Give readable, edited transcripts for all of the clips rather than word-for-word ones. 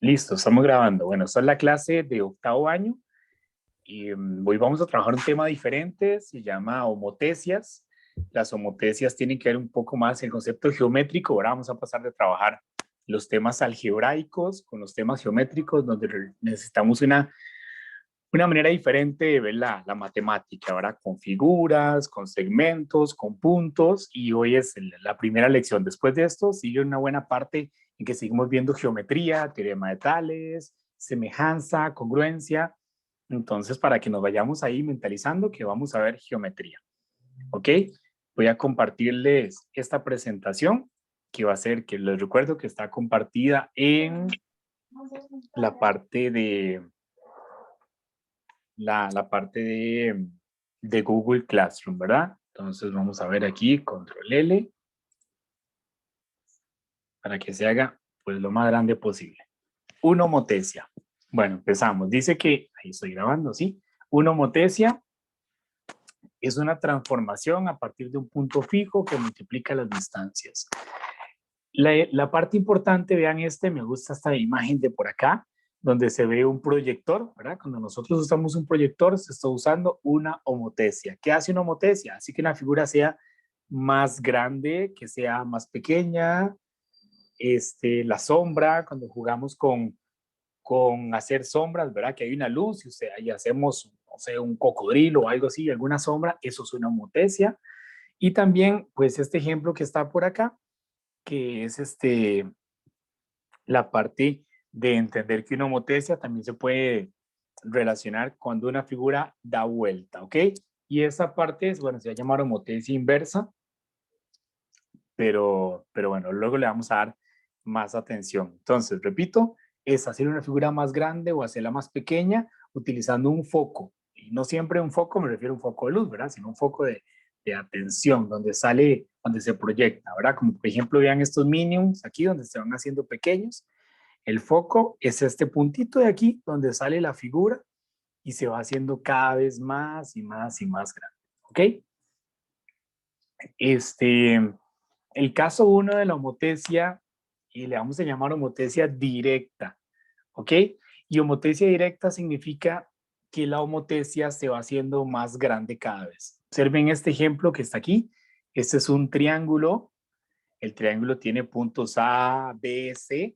Listo, estamos grabando. Bueno, esta es la clase de octavo año y hoy vamos a trabajar un tema diferente, se llama homotecias. Las homotecias tienen que ver un poco más el concepto geométrico. Ahora vamos a pasar de trabajar los temas algebraicos con los temas geométricos, donde necesitamos una manera diferente de ver la matemática, ahora con figuras, con segmentos, con puntos, y hoy es la primera lección. Después de esto sigue una buena parte en que seguimos viendo geometría, teorema de Tales, semejanza, congruencia. Entonces, para que nos vayamos ahí mentalizando que vamos a ver geometría, ¿ok? Voy a compartirles esta presentación que va a ser, que les recuerdo que está compartida en la parte de la parte de Google Classroom, ¿verdad? Entonces vamos a ver aquí, control L, para que se haga pues lo más grande posible. Una homotecia. Bueno, empezamos. Dice que, ahí estoy grabando, ¿sí? Una homotecia es una transformación a partir de un punto fijo que multiplica las distancias. La parte importante, vean me gusta esta imagen de por acá, donde se ve un proyector, ¿verdad? Cuando nosotros usamos un proyector, se está usando una homotecia. ¿Qué hace una homotecia? Así que una figura sea más grande, que sea más pequeña, la sombra, cuando jugamos con hacer sombras, ¿verdad? Que hay una luz y ahí hacemos, no sé, un cocodrilo o algo así, alguna sombra, eso es una homotecia. Y también, pues, este ejemplo que está por acá, que es la parte de entender que una homotecia también se puede relacionar cuando una figura da vuelta, ¿ok? Y esa parte es, bueno, se va a llamar homotecia inversa, pero bueno, luego le vamos a dar más atención. Entonces, repito, es hacer una figura más grande o hacerla más pequeña utilizando un foco. Y no siempre un foco, me refiero a un foco de luz, ¿verdad? Sino un foco de atención, donde sale, donde se proyecta, ¿verdad? Como por ejemplo, vean estos minions aquí, donde se van haciendo pequeños. El foco es este puntito de aquí, donde sale la figura y se va haciendo cada vez más y más y más grande, ¿ok? El caso uno de la homotecia, y le vamos a llamar homotecia directa, ¿ok? Y homotecia directa significa que la homotecia se va haciendo más grande cada vez. Observen este ejemplo que está aquí. Este es un triángulo. El triángulo tiene puntos A, B, C.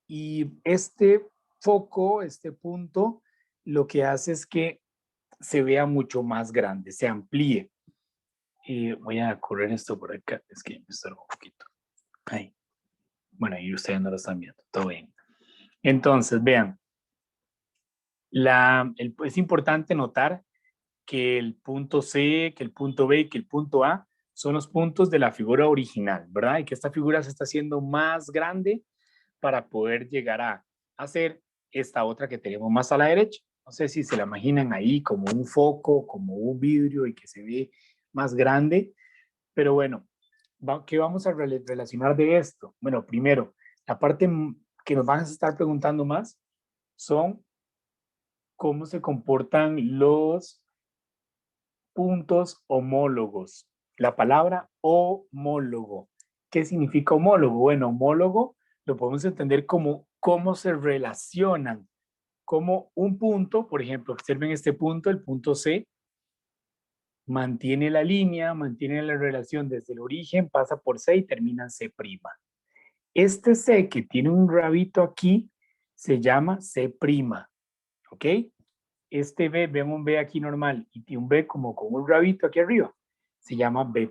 Y este foco, este punto, lo que hace es que se vea mucho más grande, se amplíe. Y voy a correr esto por acá, es que me estorbo un poquito. Ahí. Bueno, ahí ustedes no lo están viendo, todo bien. Entonces, vean, es importante notar que el punto C, que el punto B y que el punto A son los puntos de la figura original, ¿verdad? Y que esta figura se está haciendo más grande para poder llegar a hacer esta otra que tenemos más a la derecha. No sé si se la imaginan ahí como un foco, como un vidrio y que se ve más grande, pero bueno, ¿qué vamos a relacionar de esto? Bueno, primero, la parte que nos van a estar preguntando más son cómo se comportan los puntos homólogos. La palabra homólogo. ¿Qué significa homólogo? Bueno, homólogo lo podemos entender como cómo se relacionan, como un punto, por ejemplo, observen este punto, el punto C, mantiene la línea, mantiene la relación desde el origen, pasa por C y termina en C'. Este C que tiene un rabito aquí se llama C', ¿ok? Este B, vean un B aquí normal y tiene un B como con un rabito aquí arriba, se llama B',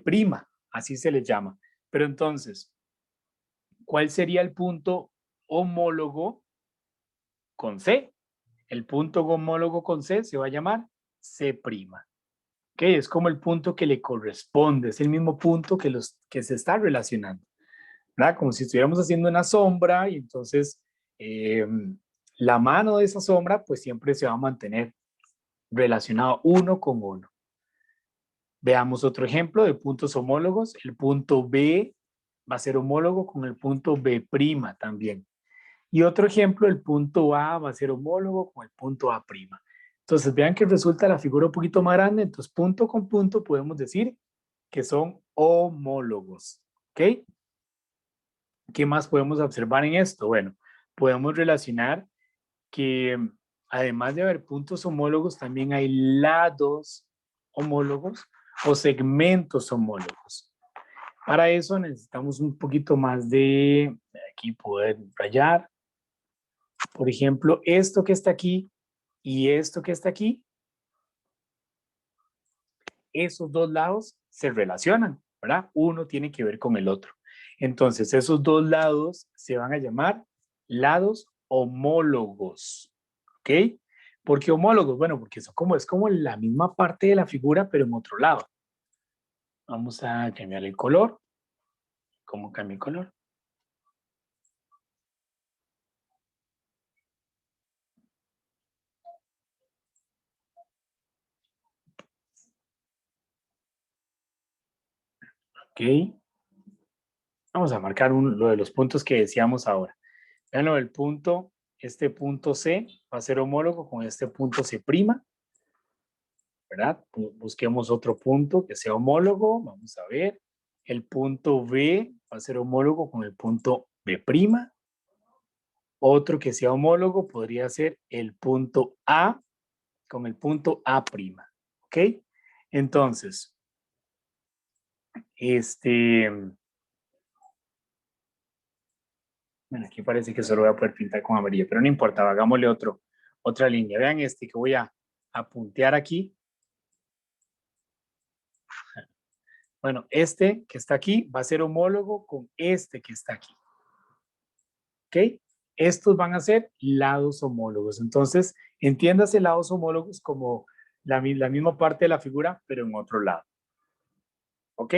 así se le llama. Pero entonces, ¿cuál sería el punto homólogo con C? El punto homólogo con C se va a llamar C'. ¿Ok? Es como el punto que le corresponde, es el mismo punto que se está relacionando, ¿verdad? Como si estuviéramos haciendo una sombra y entonces eh, la mano de esa sombra pues siempre se va a mantener relacionado uno con uno. Veamos otro ejemplo de puntos homólogos. El punto B va a ser homólogo con el punto B' también. Y otro ejemplo, el punto A va a ser homólogo con el punto A'. Entonces vean que resulta la figura un poquito más grande, entonces punto con punto podemos decir que son homólogos. ¿Ok? ¿Qué más podemos observar en esto? Bueno, podemos relacionar que además de haber puntos homólogos, también hay lados homólogos o segmentos homólogos. Para eso necesitamos un poquito más de, aquí poder rayar. Por ejemplo, esto que está aquí y esto que está aquí, esos dos lados se relacionan, ¿verdad? Uno tiene que ver con el otro. Entonces, esos dos lados se van a llamar lados homólogos, ¿ok? ¿Por qué homólogos? Bueno, porque eso es como la misma parte de la figura, pero en otro lado. Vamos a cambiar el color. ¿Cómo cambia el color? Ok. Vamos a marcar lo de los puntos que decíamos ahora. Vean lo del punto, este punto C va a ser homólogo con este punto C', ¿verdad? Busquemos otro punto que sea homólogo. Vamos a ver. El punto B va a ser homólogo con el punto B'. Otro que sea homólogo podría ser el punto A con el punto A'. ¿Ok? Entonces, bueno, aquí parece que solo voy a poder pintar con amarillo, pero no importa, hagámosle otra línea. Vean que voy a puntear aquí. Bueno, este que está aquí va a ser homólogo con este que está aquí. ¿Ok? Estos van a ser lados homólogos. Entonces, entiéndase lados homólogos como la misma parte de la figura, pero en otro lado. ¿Ok?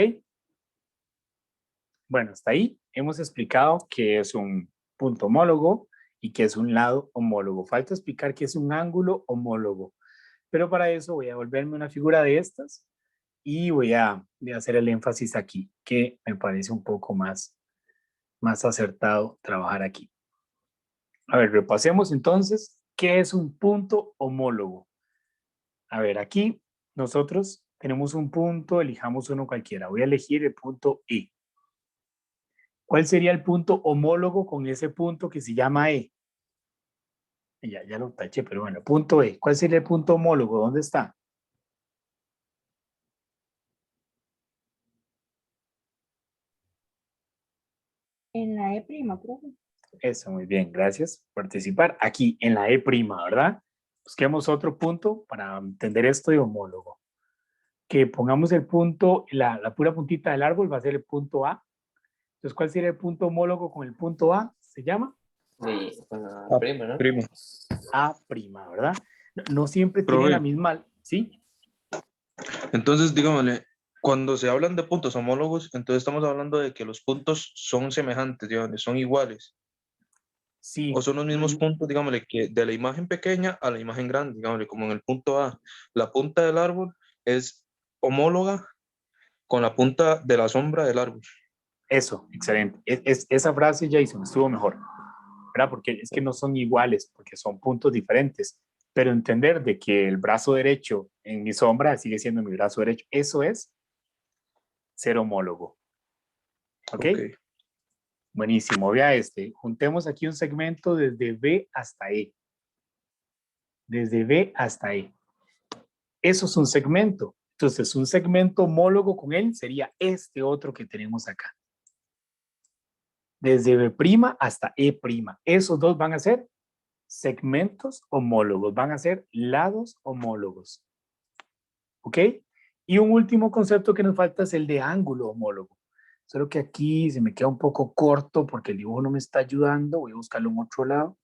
Bueno, hasta ahí hemos explicado qué es un punto homólogo y qué es un lado homólogo. Falta explicar qué es un ángulo homólogo. Pero para eso voy a volverme una figura de estas y voy a hacer el énfasis aquí, que me parece un poco más acertado trabajar aquí. A ver, repasemos entonces qué es un punto homólogo. A ver, aquí nosotros tenemos un punto, elijamos uno cualquiera. Voy a elegir el punto E. ¿Cuál sería el punto homólogo con ese punto que se llama E? Ya lo taché, pero bueno, punto E. ¿Cuál sería el punto homólogo? ¿Dónde está? En la E', profe. Eso, muy bien, gracias por participar. Aquí en la E', ¿verdad? Busquemos otro punto para entender esto de homólogo. Que pongamos el punto, la pura puntita del árbol va a ser el punto A. Entonces, ¿cuál sería el punto homólogo con el punto A? ¿Se llama? Sí, con la prima, ¿no? Prima. A', ¿verdad? No siempre tiene la misma, ¿sí? Entonces, dígamele, cuando se hablan de puntos homólogos, entonces estamos hablando de que los puntos son semejantes, digamos, son iguales. Sí. O son los mismos puntos, digámosle, que de la imagen pequeña a la imagen grande, digámosle, como en el punto A. La punta del árbol es homóloga con la punta de la sombra del árbol. Eso, excelente. Esa frase, Jason, estuvo mejor, ¿verdad? Porque es que no son iguales, porque son puntos diferentes. Pero entender de que el brazo derecho en mi sombra sigue siendo mi brazo derecho, eso es ser homólogo. ¿Ok? Buenísimo. Vea juntemos aquí un segmento desde B hasta E. Desde B hasta E. Eso es un segmento. Entonces, un segmento homólogo con él sería este otro que tenemos acá. Desde B' hasta E'. Esos dos van a ser segmentos homólogos, van a ser lados homólogos. ¿Ok? Y un último concepto que nos falta es el de ángulo homólogo. Solo que aquí se me queda un poco corto porque el dibujo no me está ayudando. Voy a buscarlo en otro lado.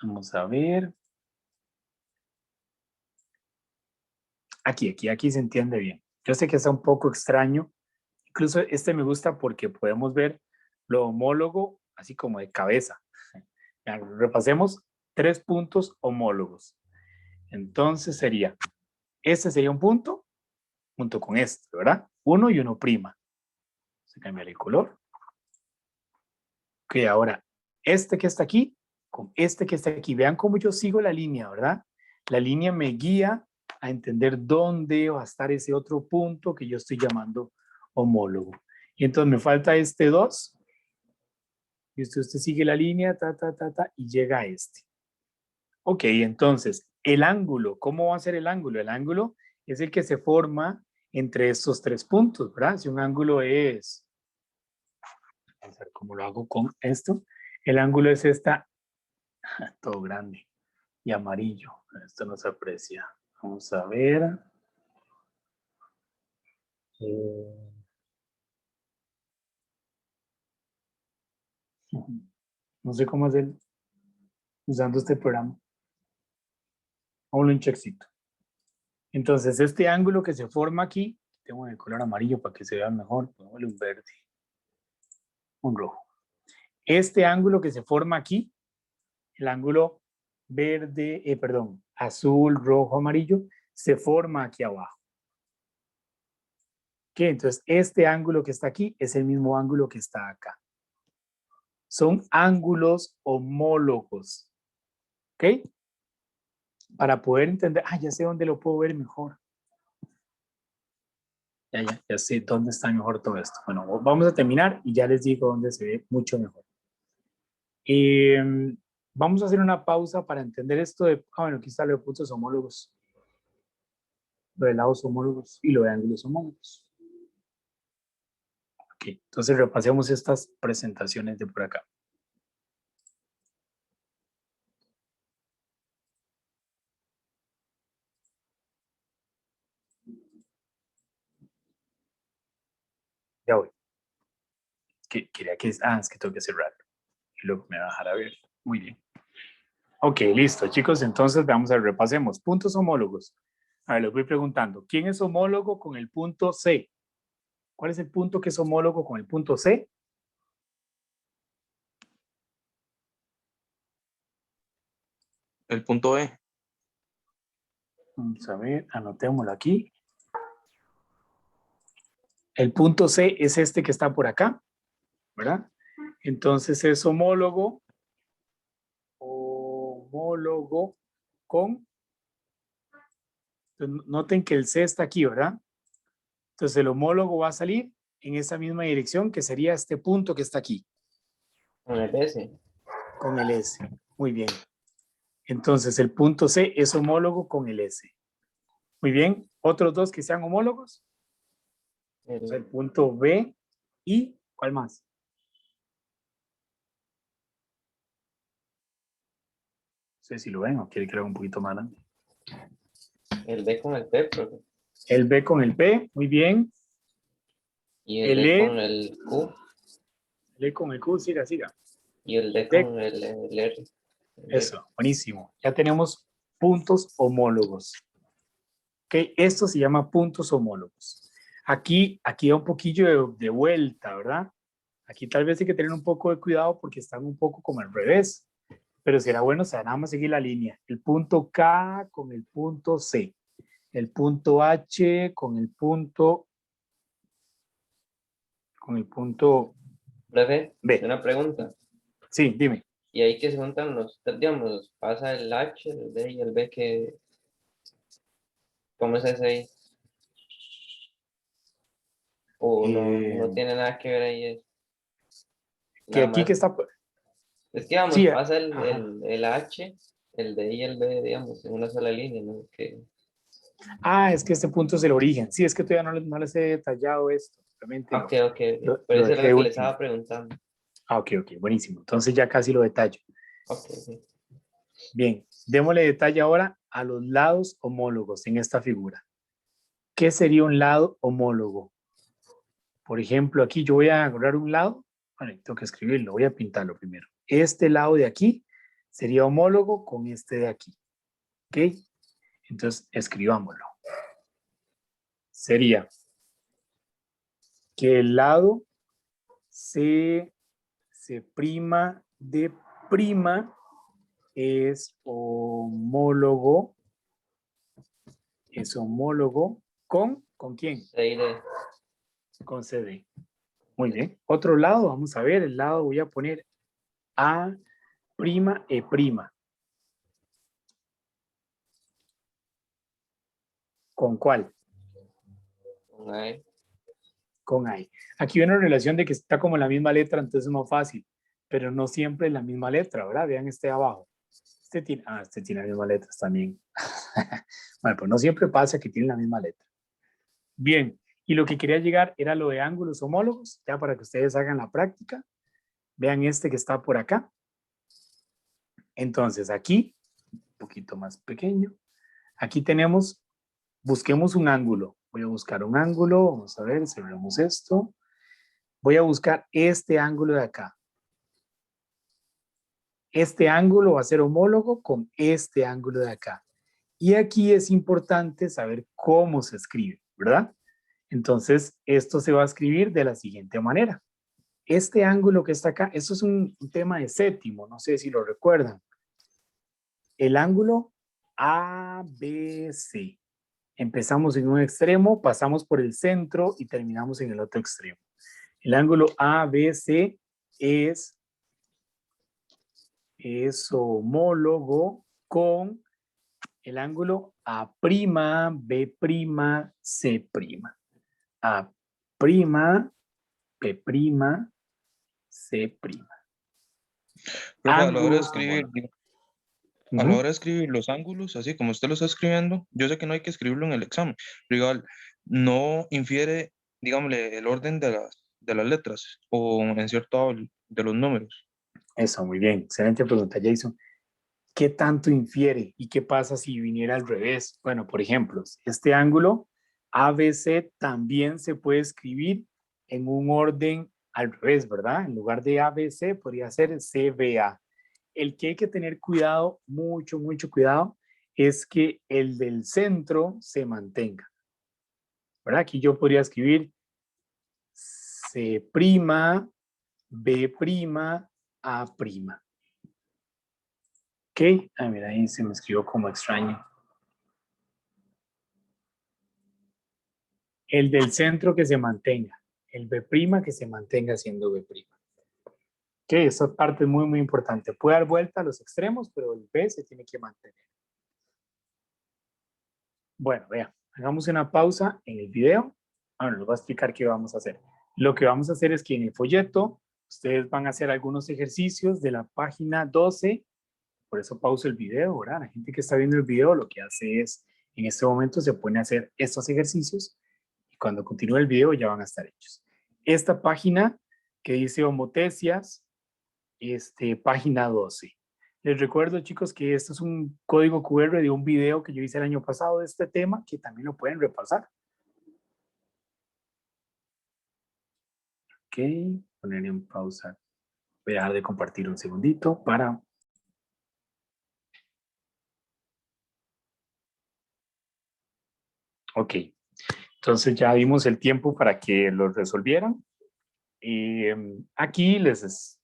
Vamos a ver. Aquí se entiende bien. Yo sé que está un poco extraño. Incluso este me gusta porque podemos ver lo homólogo así como de cabeza. Repasemos 3 puntos homólogos. Entonces este sería un punto junto con este, ¿verdad? 1 y 1'. Se cambia el color. Ok, ahora, este que está aquí con este que está aquí. Vean cómo yo sigo la línea, ¿verdad? La línea me guía a entender dónde va a estar ese otro punto que yo estoy llamando homólogo. Y entonces me falta este 2 y usted sigue la línea, y llega a este. Ok, entonces, el ángulo, ¿cómo va a ser el ángulo? El ángulo es el que se forma entre estos tres puntos, ¿verdad? Si un ángulo es, vamos a ver cómo lo hago con esto, el ángulo es esta, todo grande y amarillo, esto no se aprecia. Vamos a ver. No sé cómo hacer usando este programa. Ponlo en checkcito. Entonces, este ángulo que se forma aquí, tengo el color amarillo para que se vea mejor, pongámosle un verde, un rojo. Este ángulo que se forma aquí, el ángulo verde, azul, rojo, amarillo, se forma aquí abajo. ¿Ok? Entonces, este ángulo que está aquí es el mismo ángulo que está acá. Son ángulos homólogos. ¿Ok? Para poder entender, ya sé dónde lo puedo ver mejor. Ya sé dónde está mejor todo esto. Bueno, vamos a terminar y ya les digo dónde se ve mucho mejor. Vamos a hacer una pausa para entender esto de, bueno, aquí está lo de puntos homólogos, lo de lados homólogos y lo de ángulos homólogos. Ok, entonces repasemos estas presentaciones de por acá. Ya voy. Quería que, es que tengo que cerrarlo. Y luego me va a dejar a ver. Muy bien. Ok, listo, chicos. Entonces, vamos a ver, repasemos. Puntos homólogos. A ver, les voy preguntando. ¿Quién es homólogo con el punto C? ¿Cuál es el punto que es homólogo con el punto C? El punto E. Vamos a ver, anotémoslo aquí. El punto C es este que está por acá, ¿verdad? Entonces es homólogo con, noten que el C está aquí, ¿verdad? Entonces el homólogo va a salir en esa misma dirección que sería este punto que está aquí. Con el S. Con el S. Muy bien. Entonces el punto C es homólogo con el S. Muy bien. ¿Otros dos que sean homólogos? El punto B y ¿cuál más? No sé si lo ven o quiere que lo haga un poquito más grande. El D con el P, profe. El B con el P, muy bien. Y el E con el Q. El E con el Q, siga. Y el D con el R. Eso, buenísimo. Ya tenemos puntos homólogos. Ok, esto se llama puntos homólogos. Aquí da un poquillo de vuelta, ¿verdad? Aquí tal vez hay que tener un poco de cuidado porque están un poco como al revés. Pero será bueno, o sea, nada más seguir la línea. El punto K con el punto C. El punto H con el punto Profe, B. una pregunta. Sí, dime. Y ahí que se juntan los, digamos, pasa el H, el D y el B, que, ¿cómo es ese ahí? O no tiene nada que ver ahí. Que Nada aquí que más. está... Es que, digamos, Sí, pasa ajá. el H, el D y el B, digamos, en una sola línea, ¿no? Que... Es que este punto es el origen. Sí, es que todavía no les he detallado esto. Realmente Ok. Por lo eso era dejé lo que le último. estaba preguntando. Ok, buenísimo. Entonces ya casi lo detallo. Ok. Bien, démosle detalle ahora a los lados homólogos en esta figura. ¿Qué sería un lado homólogo? Por ejemplo, aquí yo voy a agarrar un lado. Bueno, tengo que escribirlo, voy a pintarlo primero. Este lado de aquí sería homólogo con este de aquí. ¿Ok? Entonces, escribámoslo. Sería que el lado C prima de prima es homólogo ¿con quién? C y D. Con CD. Muy bien. Otro lado, vamos a ver, el lado voy a poner A prima E prima. ¿Con cuál? Con A. Con A. Aquí hay una relación de que está como la misma letra, entonces es más fácil. pero no siempre la misma letra, ¿verdad? Vean este de abajo. Este tiene las mismas letras también. Bueno, pues no siempre pasa que tienen la misma letra. Bien, y lo que quería llegar era lo de ángulos homólogos, ya para que ustedes hagan la práctica. Vean este que está por acá. Entonces aquí, un poquito más pequeño, aquí tenemos, busquemos un ángulo. Voy a buscar un ángulo, vamos a ver, cerramos esto. Voy a buscar este ángulo de acá. Este ángulo va a ser homólogo con este ángulo de acá. Y aquí es importante saber cómo se escribe, ¿verdad? Entonces, esto se va a escribir de la siguiente manera. Este ángulo que está acá, esto es un tema de séptimo, no sé si lo recuerdan. El ángulo ABC. Empezamos en un extremo, pasamos por el centro y terminamos en el otro extremo. El ángulo ABC es homólogo con el ángulo A', B', C'. A', B', C'. Profe, a la hora de Ángulos escribir, homólogos. a la hora de escribir los ángulos, así como usted lo está escribiendo, yo sé que no hay que escribirlo en el examen, pero igual no infiere, digámosle, el orden de las letras o en cierto de los números. Eso, muy bien. Excelente pregunta, Jason. ¿Qué tanto infiere y qué pasa si viniera al revés? Bueno, por ejemplo, este ángulo ABC también se puede escribir en un orden al revés, ¿verdad? En lugar de ABC podría ser CBA. El que hay que tener cuidado, mucho cuidado, es que el del centro se mantenga, ¿verdad? Aquí yo podría escribir C', B', A'. Ok, mira, ahí se me escribió como extraño. El del centro que se mantenga. El B' que se mantenga siendo B'. Ok, esa parte es muy importante. Puede dar vuelta a los extremos, pero el B se tiene que mantener. Bueno, vean, hagamos una pausa en el video. Ahora les voy a explicar qué vamos a hacer. Lo que vamos a hacer es que en el folleto ustedes van a hacer algunos ejercicios de la página 12. Por eso pauso el video, ¿verdad? La gente que está viendo el video lo que hace es, en este momento se pone a hacer estos ejercicios y cuando continúe el video ya van a estar hechos. Esta página que dice homotesias, página 12. Les recuerdo, chicos, que esto es un código QR de un video que yo hice el año pasado de este tema, que también lo pueden repasar. Ok, poner en pausa. Voy a dejar de compartir un segundito para... Ok, entonces ya dimos el tiempo para que lo resolvieran. Aquí les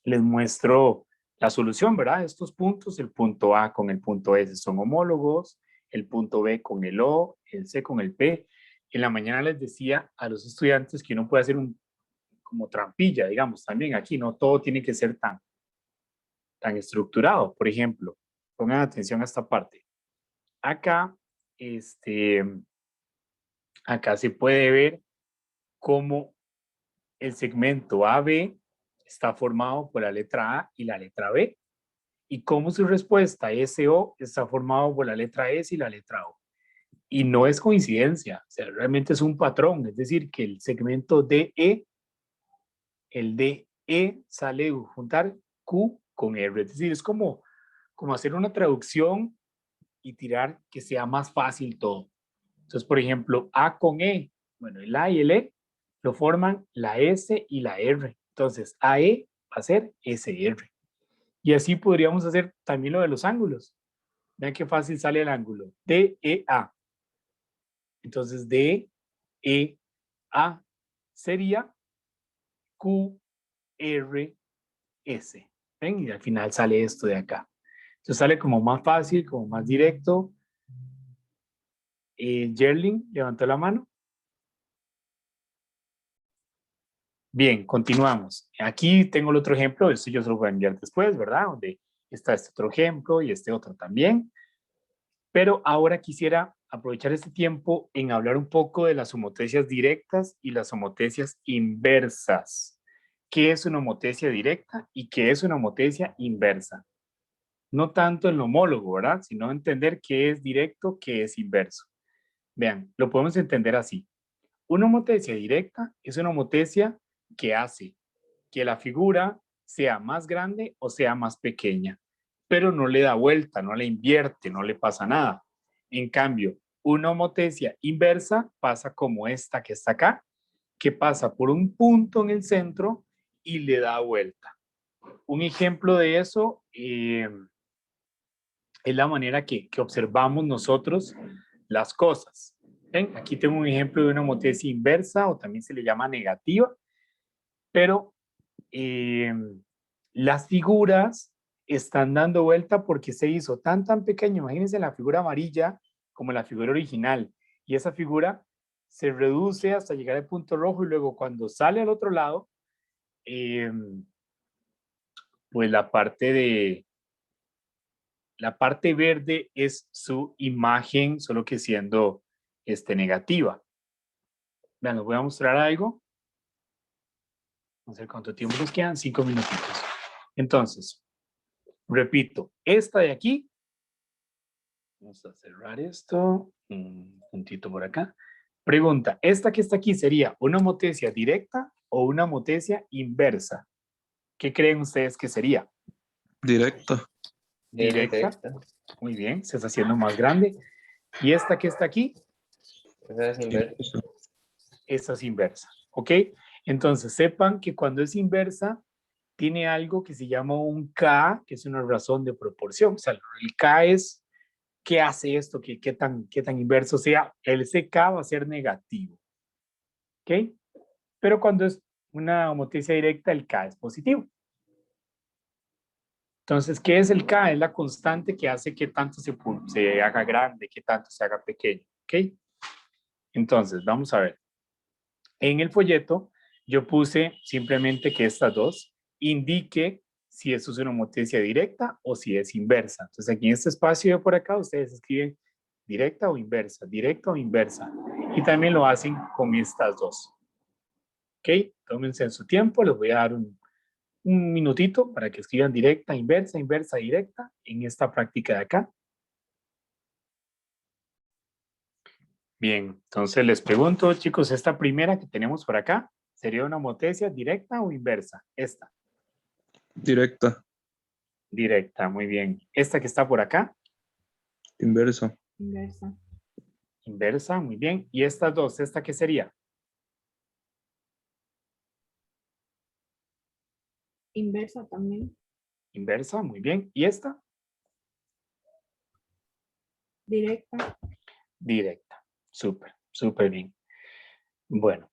muestro la solución, ¿verdad? Estos puntos, el punto A con el punto S son homólogos, el punto B con el O, el C con el P. En la mañana les decía a los estudiantes que uno puede hacer como trampilla, digamos, también aquí, no todo tiene que ser tan estructurado. Por ejemplo, pongan atención a esta parte. Acá, acá se puede ver cómo el segmento AB está formado por la letra A y la letra B. Y cómo su respuesta SO está formado por la letra S y la letra O. Y no es coincidencia, o sea, realmente es un patrón, es decir, que el segmento DE, el DE sale de juntar Q con R, es decir, es como hacer una traducción y tirar que sea más fácil todo. Entonces, por ejemplo, A con E, bueno, el A y el E lo forman la S y la R. Entonces, AE va a ser SR. Y así podríamos hacer también lo de los ángulos. Vean qué fácil sale el ángulo. DEA. Entonces, DEA sería QRS. ¿Ven? Y al final sale esto de acá. Entonces sale como más fácil, como más directo. Jerling levantó la mano. Bien, continuamos. Aquí tengo el otro ejemplo, esto yo se lo voy a enviar después, ¿verdad? Donde está este otro ejemplo y este otro también. Pero ahora quisiera aprovechar este tiempo en hablar un poco de las homotesias directas y las homotesias inversas. qué es una homotecia directa y qué es una homotecia inversa. No tanto el homólogo, ¿verdad? Sino entender qué es directo, qué es inverso. Vean, lo podemos entender así. Una homotecia directa es una homotecia que hace que la figura sea más grande o sea más pequeña, pero no le da vuelta, no le invierte, no le pasa nada. En cambio, una homotecia inversa pasa como esta que está acá, que pasa por un punto en el centro y le da vuelta. Un ejemplo de eso es la manera que observamos nosotros las cosas. ¿Ven? Aquí tengo un ejemplo de una homotecia inversa o también se le llama negativa, pero las figuras están dando vuelta porque se hizo tan pequeño. Imagínense la figura amarilla como la figura original y esa figura se reduce hasta llegar al punto rojo y luego cuando sale al otro lado, pues la parte verde es su imagen, solo que siendo negativa. Vean, les voy a mostrar algo. Vamos a ver cuánto tiempo nos quedan. 5 minutitos. Entonces, repito, esta de aquí, vamos a cerrar esto, un puntito por acá. Pregunta, ¿esta que está aquí sería una homotecia directa o una homotecia inversa? ¿Qué creen ustedes que sería? Directa. Directa. Muy bien, se está haciendo más grande. ¿Y esta que está aquí? Esa es inversa. Esta es inversa, ¿ok? Entonces, sepan que cuando es inversa, tiene algo que se llama un K, que es una razón de proporción. O sea, el K es qué hace esto, qué tan inverso sea. El CK va a ser negativo, ¿ok? Pero cuando es una homotecia directa, el K es positivo. Entonces, ¿qué es el K? Es la constante que hace que tanto se haga grande, que tanto se haga pequeño, ¿ok? Entonces, vamos a ver. En el folleto, yo puse simplemente que estas dos indique si eso es una homotecia directa o si es inversa. Entonces, aquí en este espacio de por acá, ustedes escriben directa o inversa, directa o inversa. Y también lo hacen con estas dos. ¿Ok? Tómense en su tiempo, les voy a dar un minutito para que escriban directa, inversa, inversa, directa en esta práctica de acá. Bien, entonces les pregunto, chicos, esta primera que tenemos por acá, ¿sería una homotecia directa o inversa? Esta. Directa. Directa, muy bien. Esta que está por acá, Inversa. Inversa. inversa, muy bien. Y estas dos, ¿esta qué sería? Inversa también. Inversa, muy bien. ¿Y esta? Directa. Directa. Súper, súper bien. Bueno,